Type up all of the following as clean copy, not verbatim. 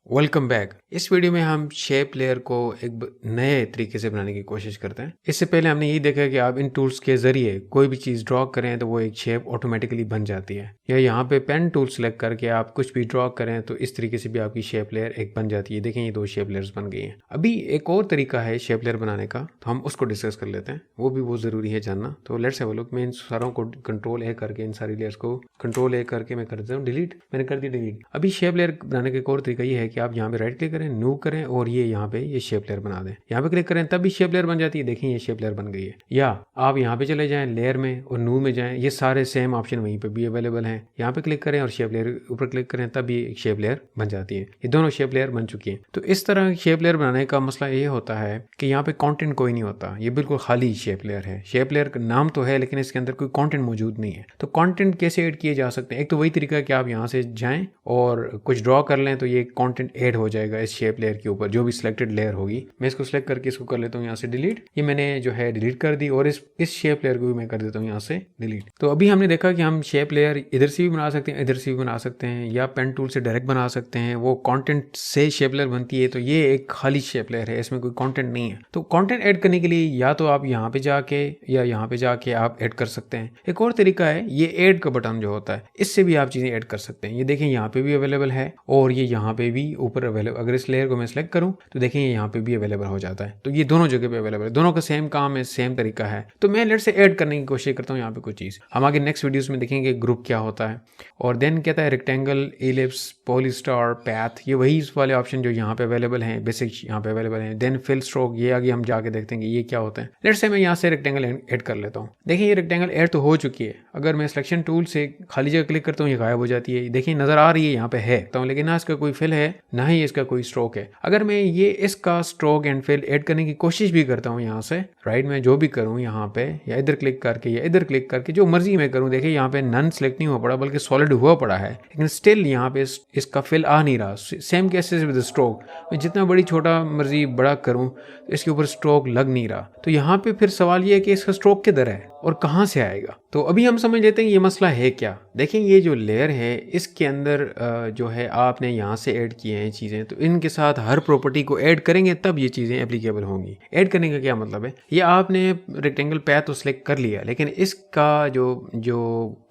Welcome back. इस video में हम शेप लेयर को एक नए तरीके से बनाने की कोशिश करते हैं। इससे पहले हमने यही देखा कि आप इन टूल्स के जरिए कोई भी चीज़ ड्रॉ करें तो वो एक शेप ऑटोमेटिकली बन जाती है, या यहाँ पे पेन टूल सेलेक्ट करके आप कुछ भी ड्रॉ करें तो इस तरीके से भी आपकी शेप लेयर एक बन जाती है। देखें, ये दो शेप लेयर्स बन गई हैं। अभी एक और तरीका है शेप लेयर बनाने का, तो हम उसको डिस्कस कर लेते हैं। वो भी बहुत ज़रूरी है जानना। तो लेट्स हैव अ लुक। मैं इन सारों को कंट्रोल ए करके, इन सारी लेयर्स को कंट्रोल ए करके मैं कर देता हूँ डिलीट। मैंने कर दी डिलीट। अभी शेप लेयर बनाने का एक और तरीका ये है कि आप यहाँ पे राइट क्लिक करें, न्यू करें और ये यहाँ पे ये शेप लेयर बना दें। यहाँ पे क्लिक करें तब भी शेप लेयर बन जाती है। देखिए ये शेप लेयर बन गई है। या आप यहाँ पे चले जाएं लेयर में और न्यू में जाएं, ये सारे सेम ऑप्शन वहीं पे भी अवेलेबल हैं। यहाँ पे क्लिक करें और शेप लेयर ऊपर क्लिक करें तब भी एक शेप लेयर बन जाती है। ये दोनों शेप लेयर बन चुकी है। तो इस तरह शेप लेयर बनाने का मसला ये होता है कि यहाँ पे कंटेंट कोई नहीं होता, ये बिल्कुल खाली शेप लेयर है। शेप लेयर का नाम तो है लेकिन इसके अंदर कोई कंटेंट मौजूद नहीं है। तो कंटेंट कैसे ऐड किए जा सकते हैं? एक तो वही तरीका है कि आप यहाँ से जाएं और कुछ ड्रॉ कर लें तो ये कंटेंट ऐड हो जाएगा इस शेप लेयर के ऊपर, जो भी सिलेक्टेड लेयर होगी। मैं इसको सिलेक्ट करके इसको कर लेता हूँ यहाँ से डिलीट। ये मैंने जो है डिलीट कर दी और इस शेप लेयर को भी मैं कर देता हूँ यहाँ से डिलीट। तो अभी हमने देखा कि हम शेप लेयर इधर से भी बना सकते हैं, इधर से भी बना सकते हैं, या पेन टूल से डायरेक्ट बना सकते हैं। वो कंटेंट से शेप लेयर बनती है। तो ये एक खाली शेप लेयर है, इसमें कोई कंटेंट नहीं है। तो कंटेंट ऐड करने के लिए या तो आप यहाँ पे जाके या यहाँ पे जाके आप ऐड कर सकते हैं। एक और तरीका है ये ऐड का बटन जो होता है, इससे भी आप चीजें ऐड कर सकते हैं। ये देखें यहाँ पे भी अवेलेबल है और ये यहाँ पे भी ऊपर अवेलेबल। अगर इस लेयर को मैं सिलेक्ट करूँ तो देखें यहाँ पे भी अवेलेबल हो जाता है। तो ये दोनों जगह पे अवेलेबल है, दोनों का सेम काम है, सेम तरीका है। तो मैं लेयर से ऐड करने की कोशिश करता हूँ यहाँ पे कुछ चीज़। हम आगे नेक्स्ट वीडियोस में देखेंगे ग्रुप क्या होता है। और देन कहता है रेक्टेंगल, एलिप्स, पॉलीस्टार, पैथ, ये वही वाले ऑप्शन जो यहाँ पे अवेलेबल हैं, बेसिक यहाँ पे अवेलेबल हैं। देन फिल स्ट्रोक, ये आगे हम जाके देखते हैं ये क्या होता है। लेट्स से मैं यहाँ से रेक्टेंगल ऐड कर लेता हूँ। देखिए ये रेक्टेंगल ऐड तो हो चुकी है। अगर मैं सिलेक्शन टूल से खाली जगह क्लिक करता हूँ ये गायब हो जाती है। देखिए नजर आ रही है यहाँ पे है तो, लेकिन ना इसका कोई फिल है ना ही इसका कोई स्ट्रोक है। अगर मैं ये इसका स्ट्रोक एंड फिल ऐड करने की कोशिश भी करता हूँ यहाँ से राइट में, जो भी करूँ यहाँ पे या इधर क्लिक करके या इधर क्लिक करके, जो मर्जी मैं करूँ, देखिए यहाँ पे नन सेलेक्ट नहीं हुआ पड़ा बल्कि सॉलिड हुआ पड़ा है, लेकिन स्टिल यहाँ पे इसका फिल आ नहीं रहा। सेम केसेस विद स्ट्रोक, मैं जितना बड़ी छोटा मर्जी बड़ा करूँ तो इसके ऊपर स्ट्रोक लग नहीं रहा। तो यहाँ पे फिर सवाल ये है कि इसका स्ट्रोक किधर है और कहाँ से आएगा। तो अभी हम समझ लेते हैं ये मसला है क्या। देखें ये जो लेयर है इसके अंदर जो है आपने यहाँ से ऐड किए हैं चीज़ें, तो इनके साथ हर प्रॉपर्टी को ऐड करेंगे तब ये चीज़ें एप्लीकेबल होंगी। ऐड करने का क्या मतलब है, ये आपने रेक्टेंगल पैथ तो सिलेक्ट कर लिया लेकिन इसका जो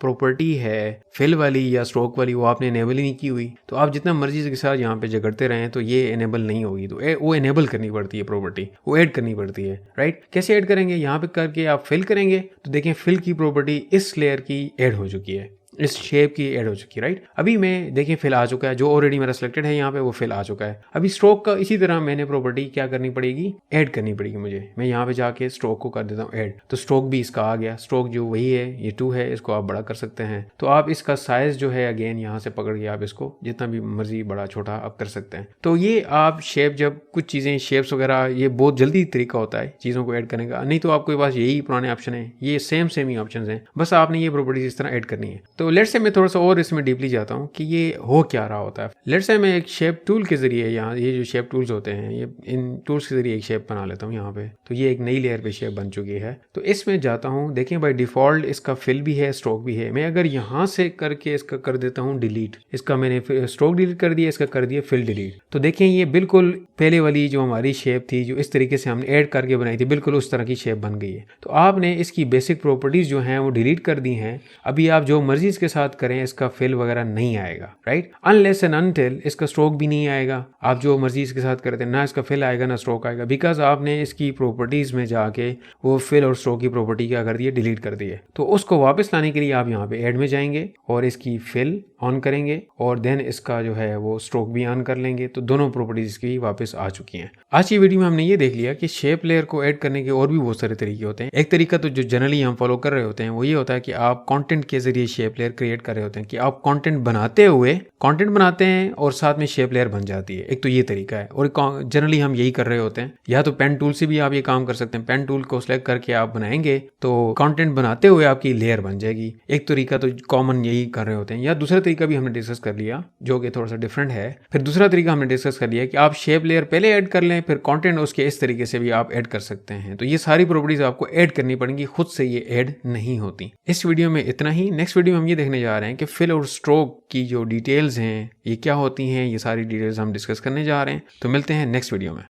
प्रॉपर्टी है फिल वाली या स्ट्रोक वाली वो आपने इनेबल ही नहीं की हुई। तो आप जितना मर्जी के साथ यहाँ पे झगड़ते रहें तो ये इनेबल नहीं होगी। तो वो इनेबल करनी पड़ती है प्रॉपर्टी, वो ऐड करनी पड़ती है राइट। कैसे ऐड करेंगे, यहाँ पे करके आप फिल करेंगे तो देखें फिल की प्रॉपर्टी इस लेयर की ऐड हो चुकी है, इस शेप की ऐड हो चुकी है राइट। अभी मैं देखें फिल आ चुका है, जो ऑलरेडी मेरा सिलेक्टेड है यहाँ पे वो फिल आ चुका है। अभी स्ट्रोक का इसी तरह मैंने प्रॉपर्टी क्या करनी पड़ेगी, ऐड करनी पड़ेगी मुझे। मैं यहाँ पे जाके स्ट्रोक को कर देता हूँ ऐड, तो स्ट्रोक भी इसका आ गया। स्ट्रोक जो वही है, ये 2 है, इसको आप बड़ा कर सकते हैं। तो आप इसका साइज जो है अगेन यहाँ से पकड़ के आप इसको जितना भी मर्जी बड़ा छोटा आप कर सकते हैं। तो ये आप शेप, जब कुछ चीज़ें शेप्स वगैरह, ये बहुत जल्दी तरीका होता है चीज़ों को ऐड करने का। नहीं तो आपके पास यही पुराने ऑप्शन है, ये सेम ही ऑप्शन है, बस आपने ये प्रॉपर्टीज इस तरह ऐड करनी है। तो लेट्स से मैं थोड़ा सा और इसमें डीपली जाता हूँ कि ये हो क्या रहा होता है। लेट्स से मैं एक शेप टूल के जरिए, यहाँ ये जो शेप टूल्स होते हैं, ये इन टूल्स के जरिए एक शेप बना लेता हूँ यहाँ पे। तो ये एक नई लेयर पे शेप बन चुकी है। तो इसमें जाता हूँ, देखें बाय डिफॉल्ट इसका फिल भी है, स्ट्रोक भी है। मैं अगर यहाँ से करके इसका कर देता हूँ डिलीट, इसका मैंने स्ट्रोक डिलीट कर दिया, इसका कर दिया फिल डिलीट, तो देखें ये बिल्कुल पहले वाली जो हमारी शेप थी, जो इस तरीके से हमने ऐड करके बनाई थी, बिल्कुल उस तरह की शेप बन गई है। तो आपने इसकी बेसिक प्रॉपर्टीज जो हैं वो डिलीट कर दी हैं। अभी आप जो मर्जी इसके साथ करें इसका फिल वगैरह नहीं आएगा राइट, अनलेस एंड अनटिल इसका स्ट्रोक भी नहीं आएगा। आप जो मर्जी इसके साथ करते हैं, ना इसका फिल आएगा ना स्ट्रोक आएगा, बिकॉज आपने इसकी प्रॉपर्टीज में जाके वो फिल और स्ट्रोक की प्रॉपर्टी क्या कर दी है, डिलीट कर दी है। तो उसको वापस लाने के लिए आप यहाँ पे ऐड में जाएंगे और इसकी फिल ऑन करेंगे और देन इसका जो है वो स्ट्रोक भी ऑन कर लेंगे। तो दोनों प्रॉपर्टीज इसकी वापस आ चुकी हैं। आज की वीडियो में हमने ये देख लिया कि शेप लेयर को ऐड करने के और भी बहुत सारे तरीके होते हैं। एक तरीका तो जो जनरली हम फॉलो कर रहे होते हैं वो ये होता है कि आप कंटेंट के जरिए शेप लेयर क्रिएट कर रहे होते हैं, कि आप कंटेंट बनाते हुए कंटेंट बनाते हैं और साथ में शेप लेयर बन जाती है। एक तो ये तरीका है और जनरली हम यही कर रहे होते हैं। या तो पेन टूल से भी आप ये काम कर सकते हैं, पेन टूल को सिलेक्ट करके आप बनाएंगे तो कंटेंट बनाते हुए आपकी लेयर बन जाएगी। एक तरीका तो कॉमन यही कर रहे होते हैं। या दूसरा तरीका भी हमने डिस्कस कर लिया जो कि थोड़ा सा डिफरेंट है। फिर दूसरा तरीका हमने डिस्कस कर लिया कि आप शेप लेयर पहले ऐड कर लें, फिर कंटेंट उसके इस तरीके से भी आप ऐड कर सकते हैं। तो ये सारी प्रॉपर्टीज आपको ऐड करनी पड़ेंगी, खुद से ये ऐड नहीं होती। इस वीडियो में इतना ही। नेक्स्ट वीडियो में हम ये देखने जा रहे हैं कि फिल और स्ट्रोक की जो डिटेल्स हैं ये क्या होती हैं, ये सारी डिटेल्स हम डिस्कस करने जा रहे हैं। तो मिलते हैं नेक्स्ट वीडियो में।